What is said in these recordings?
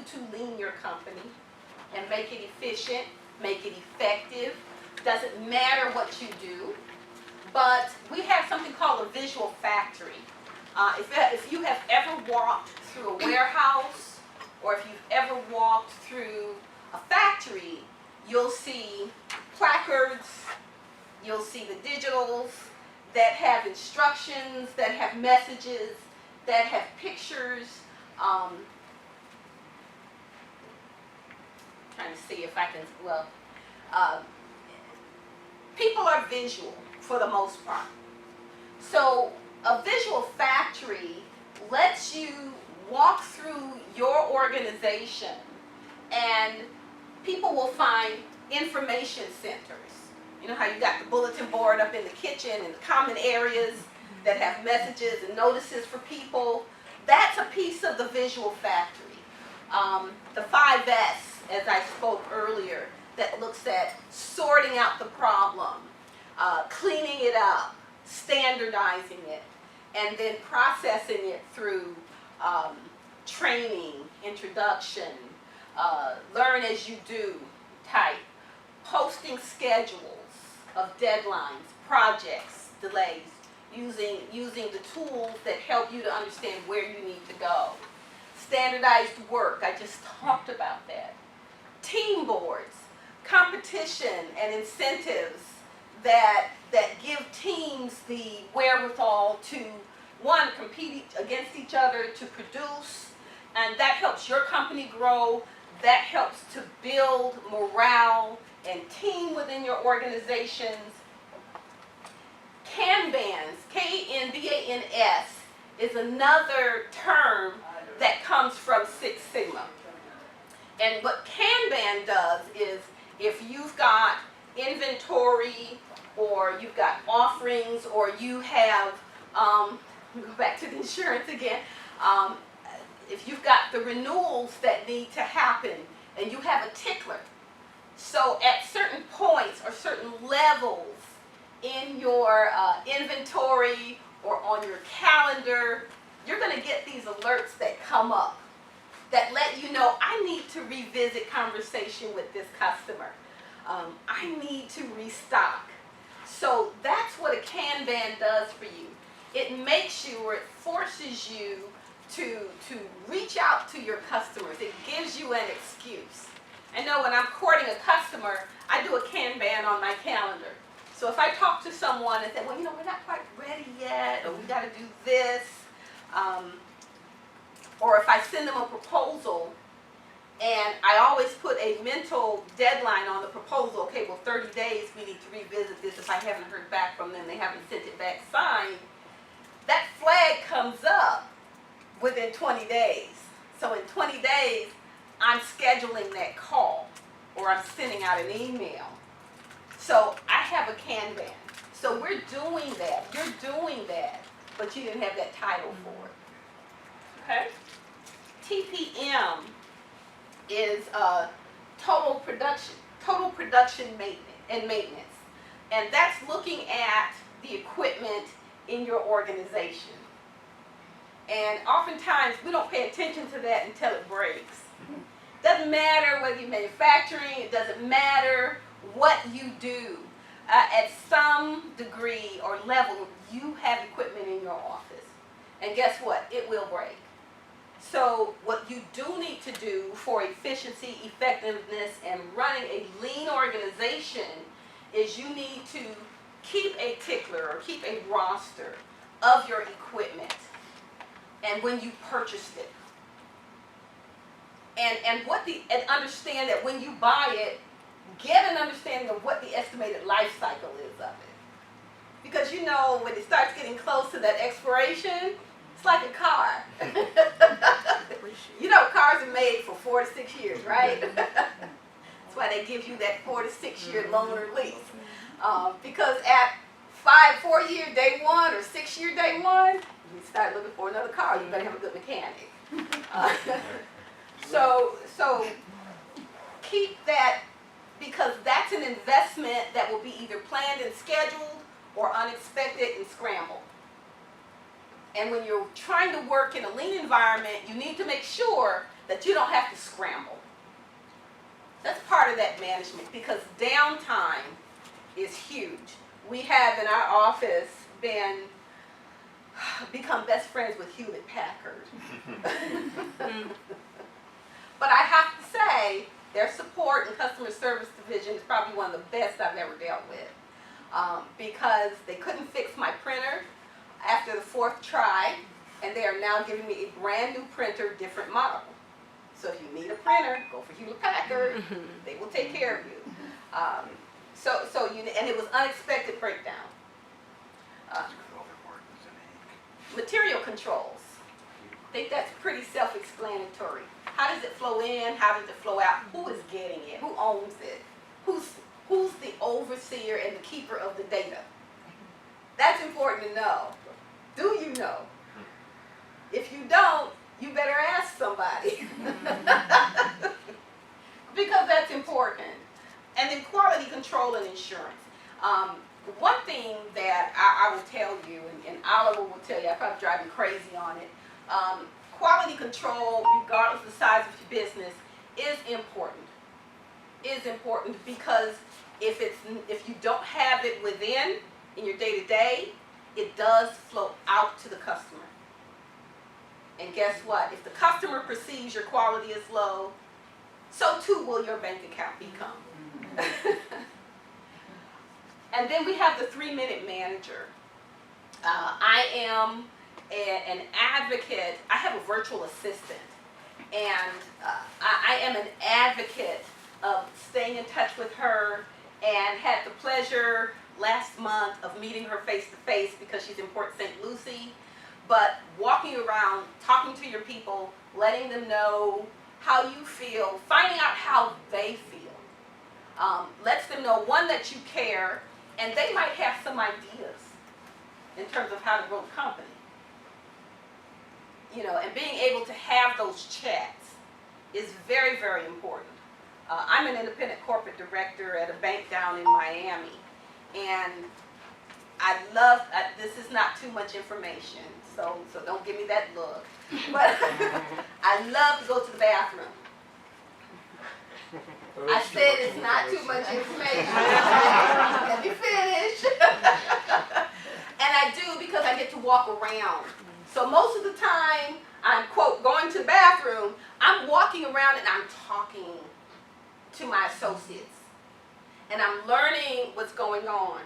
to lean your company and make it efficient, make it effective. Doesn't matter what you do, but we have something called a visual factory. If you have ever walked through a warehouse, or if you've ever walked through a factory, you'll see placards, you'll see the digitals that have instructions, that have messages, that have pictures. Trying to see if I can, people are visual for the most part. So a visual factory lets you walk through your organization, and people will find information centers. You know how you got the bulletin board up in the kitchen and the common areas that have messages and notices for people? That's a piece of the visual factory. The 5S, as I spoke earlier, that looks at sorting out the problem, cleaning it up, standardizing it, and then processing it through training, introduction, learn as you do type, posting schedules of deadlines, projects, delays, using the tools that help you to understand where you need to go. Standardized work, I just talked about that. Team boards, competition and incentives that give teams the wherewithal to, one, compete against each other to produce, and that helps your company grow. That helps to build morale and team within your organizations. Kanbans, K-N-B-A-N-S, is another term that comes from Six Sigma. And what Kanban does is, if you've got inventory, or you've got offerings, or you have, go back to the insurance again, if you've got the renewals that need to happen, and you have a tickler, so at certain points or certain levels in your inventory or on your calendar, you're going to get these alerts that come up that let you know, I need to revisit conversation with this customer. I need to restock. So that's what a Kanban does for you. It makes you, or it forces you to reach out to your customers. It gives you an excuse. I know when I'm courting a customer, I do a Kanban on my calendar. So if I talk to someone and say, well, you know, we're not quite ready yet, or we got to do this, or if I send them a proposal, and I always put a mental deadline on the proposal, okay, well, 30 days we need to revisit this. If I haven't heard back from them, they haven't sent it back signed, that flag comes up within 20 days. So in 20 days, I'm scheduling that call, or I'm sending out an email. So I have a Kanban. So we're doing that. You're doing that, but you didn't have that title for it. Okay? TPM is total production maintenance. And that's looking at the equipment in your organization. And oftentimes we don't pay attention to that until it breaks. Doesn't matter whether you're manufacturing, it doesn't matter what you do. At some degree or level, you have equipment in your office. And guess what? It will break. So what you do need to do for efficiency, effectiveness, and running a lean organization is you need to keep a tickler or keep a roster of your equipment and when you purchased it. And understand that when you buy it, get an understanding of what the estimated life cycle is of it. Because you know, when it starts getting close to that expiration, it's like a car. You know, cars are made for 4 to 6 years, right? That's why they give you that 4 to 6 year loan or lease. Because at 4 year day one or 6 year day one, you start looking for another car. You better have a good mechanic. So keep that, because that's an investment that will be either planned and scheduled or unexpected and scrambled. And when you're trying to work in a lean environment, you need to make sure that you don't have to scramble. That's part of that management, because downtime is huge. We have in our office become best friends with Hewlett Packard. But I have to say, their support and customer service division is probably one of the best I've ever dealt with, because they couldn't fix my printer after the 4th try, and they are now giving me a brand new printer, different model. So if you need a printer, go for Hewlett Packard. They will take care of you. And it was unexpected breakdown. Material controls. I think that's pretty self-explanatory. How does it flow in? How does it flow out? Who is getting it? Who owns it? Who's the overseer and the keeper of the data? That's important to know. Do you know? If you don't, you better ask somebody. Because that's important. And then quality control and insurance. One thing that I will tell you, and Oliver will tell you, I probably drive you crazy on it, quality control, regardless of the size of your business, is important. Is important because if you don't have it within in your day-to-day, it does flow out to the customer. And guess what? If the customer perceives your quality is low, so too will your bank account become. And then we have the 3-minute manager. I am an advocate. I have a virtual assistant, and I am an advocate of staying in touch with her, and had the pleasure last month of meeting her face-to-face because she's in Port St. Lucie. But walking around, talking to your people, letting them know how you feel, finding out how they feel. Lets them know, one, that you care, and they might have some ideas in terms of how to grow the company. You know, and being able to have those chats is very, very important. I'm an independent corporate director at a bank down in Miami, and I love, this is not too much information, so don't give me that look, but I love to go to the bathroom. I said it's not too much information. Let me finish. And I do because I get to walk around. So most of the time, I'm, quote, going to the bathroom, I'm walking around and I'm talking to my associates. And I'm learning what's going on.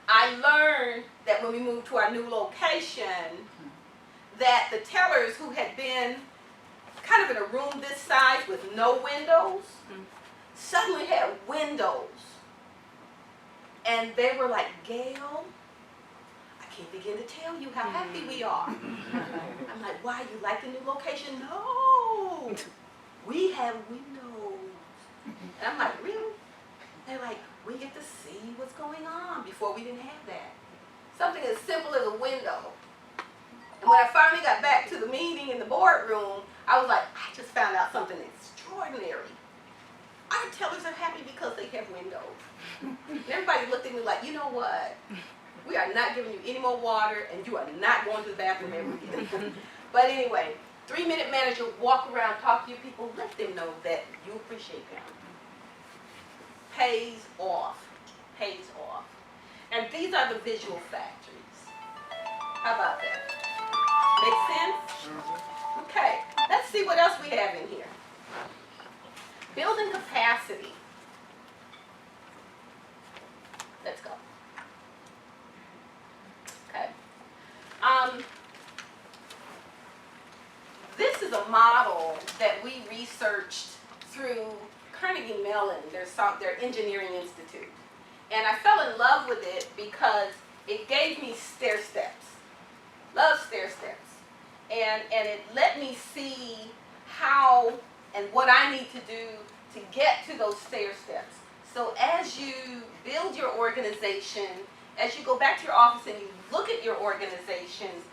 I learned that when we moved to our new location, that the tellers who had been kind of in a room this size with no windows, suddenly had windows. And they were like, Gail, I can't begin to tell you how happy we are. I'm like, why, you like the new location? No, we have windows. And I'm like, really? They're like, we get to see what's going on. Before we didn't have that. Something as simple as a window. And when I finally got back to the meeting in the boardroom, I was like, I just found out something extraordinary. Our tellers are happy because they have windows. And everybody looked at me like, you know what? We are not giving you any more water, and you are not going to the bathroom ever again. But anyway, 3-minute manager, walk around, talk to your people, let them know that you appreciate them. Pays off. Pays off. And these are the visual factories. How about that? Make sense? Okay, let's see what else we have in here. Building capacity. Let's go. Okay. This is a model that we researched through Carnegie Mellon, their engineering institute. And I fell in love with it because it gave me stair steps. Love stair steps. And it let me see how and what I need to do to get to those stair steps. So as you build your organization, as you go back to your office and you look at your organizations,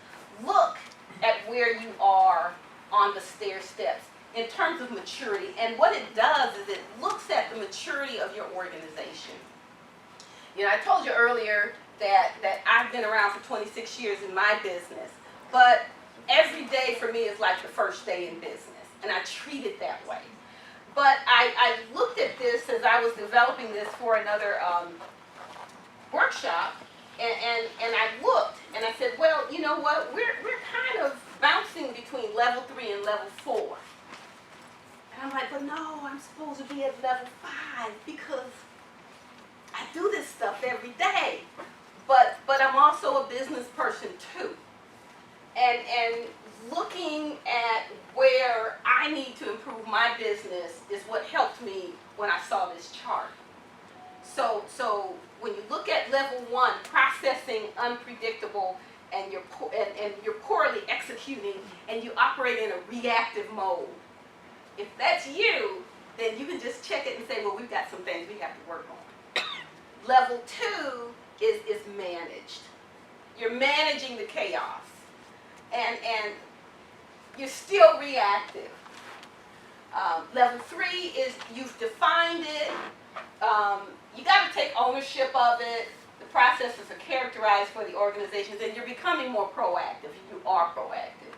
look at where you are on the stair steps in terms of maturity. And what it does is it looks at the maturity of your organization. You know, I told you earlier that I've been around for 26 years in my business, but every day for me is like the first day in business. and I treat it that way. But I looked at this as I was developing this for another workshop, and I looked and I said, well, you know what, we're kind of bouncing between level 3 and level 4. And I'm like, but no, I'm supposed to be at level 5 because I do this stuff every day. But I'm also a business person too. And looking at where I need to improve my business is what helped me when I saw this chart. So when you look at level 1, processing unpredictable, and you're poorly executing, and you operate in a reactive mode. If that's you, then you can just check it and say, well, we've got some things we have to work on. Level 2 is managed. You're managing the chaos, and you're still reactive. Level 3 is you've defined it. You got to take ownership of it. The processes are characterized for the organizations, and you're becoming more proactive. You are proactive.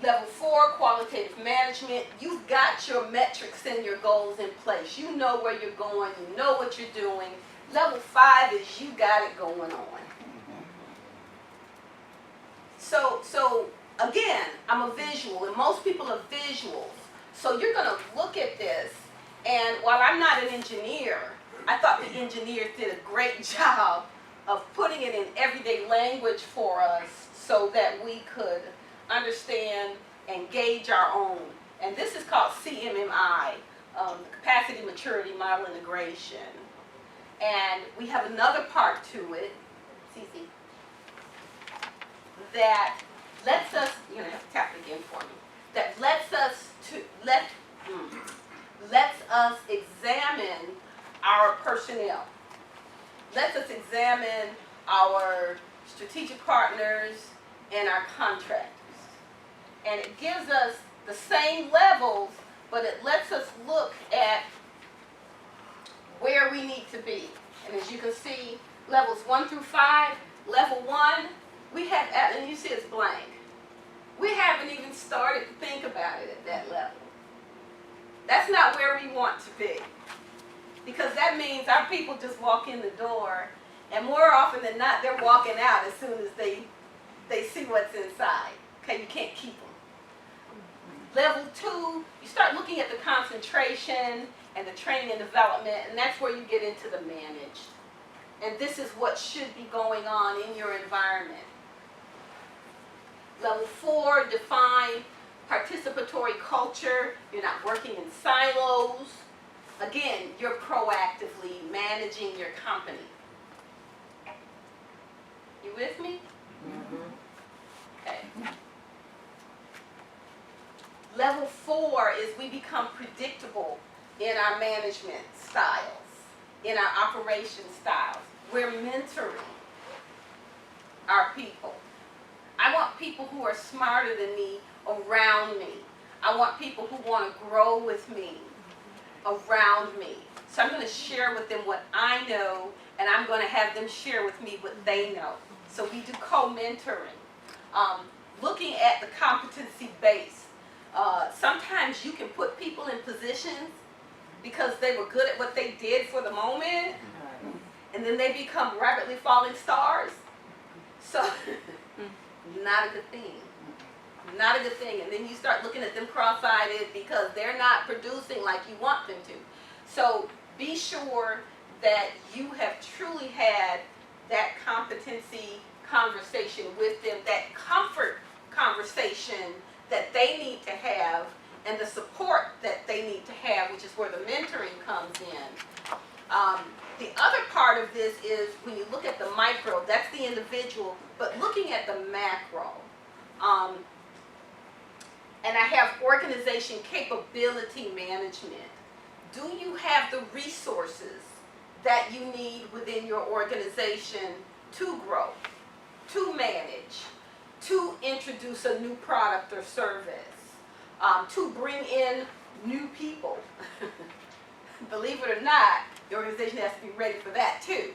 Level 4, qualitative management. You've got your metrics and your goals in place. You know where you're going. You know what you're doing. Level 5 is you got it going on. So again, I'm a visual, and most people are visuals. So you're going to look at this, and while I'm not an engineer, I thought the engineers did a great job of putting it in everyday language for us so that we could understand and gauge our own. And this is called Cmmi, Capacity Maturity Model Integration. And we have another part to it, Cece, that lets us, you're going to have to tap it again for me, that lets us examine our personnel. Lets us examine our strategic partners and our contractors. And it gives us the same levels, but it lets us look at where we need to be. And as you can see, levels 1 through 5, level 1, we have, and you see it's blank. We haven't even started to think about it at that level. That's not where we want to be. Because that means our people just walk in the door, and more often than not, they're walking out as soon as they see what's inside. Okay, you can't keep them. Level 2, you start looking at the concentration and the training and development, and that's where you get into the managed. And this is what should be going on in your environment. Level 4, define participatory culture. You're not working in silos. Again, you're proactively managing your company. You with me? Mm-hmm. Okay. Level 4 is we become predictable in our management styles, in our operation styles. We're mentoring our people. I want people who are smarter than me around me. I want people who want to grow with me around me. So I'm going to share with them what I know, and I'm going to have them share with me what they know. So we do co-mentoring. Looking at the competency base. Sometimes you can put people in positions because they were good at what they did for the moment, and then they become rapidly falling stars. So, not a good thing. Not a good thing. And then you start looking at them cross-eyed because they're not producing like you want them to. So be sure that you have truly had that competency conversation with them, that comfort conversation that they need to have, and the support that they need to have, which is where the mentoring comes in. The other part of this is when you look at the micro, that's the individual, but looking at the macro. And I have organization capability management. Do you have the resources that you need within your organization to grow, to manage, to introduce a new product or service, to bring in new people? Believe it or not, the organization has to be ready for that too.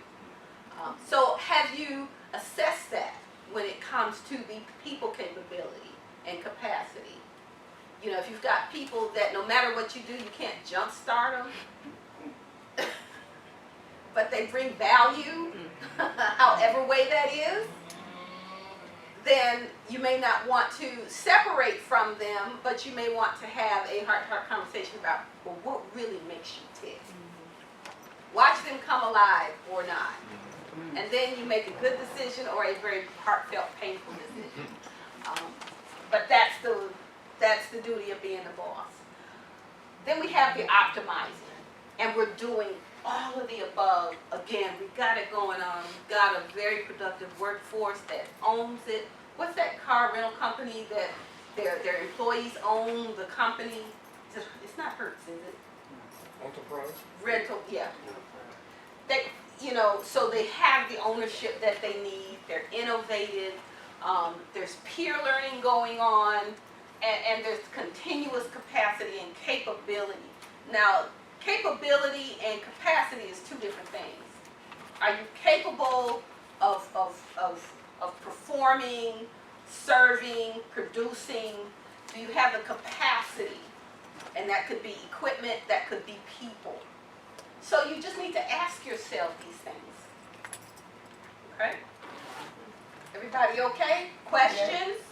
So have you assessed that when it comes to the people capability and capacity? You know, if you've got people that no matter what you do, you can't jumpstart them, but they bring value, however way that is, then you may not want to separate from them, but you may want to have a heart-to-heart conversation about, well, what really makes you tick? Watch them come alive or not. And then you make a good decision or a very heartfelt, painful decision. But that's the duty of being the boss. Then we have the optimizing, and we're doing all of the above. Again, we've got it going on. We've got a very productive workforce that owns it. What's that car rental company that their employees own the company? It's not Birks, is it? Enterprise? Rental, yeah. They, you know, so they have the ownership that they need. They're innovative. There's peer learning going on, and there's continuous capacity and capability. Now, capability and capacity is two different things. Are you capable of performing, serving, producing? Do you have the capacity? And that could be equipment, that could be people. So you just need to ask yourself these things. Okay? Everybody okay? Questions?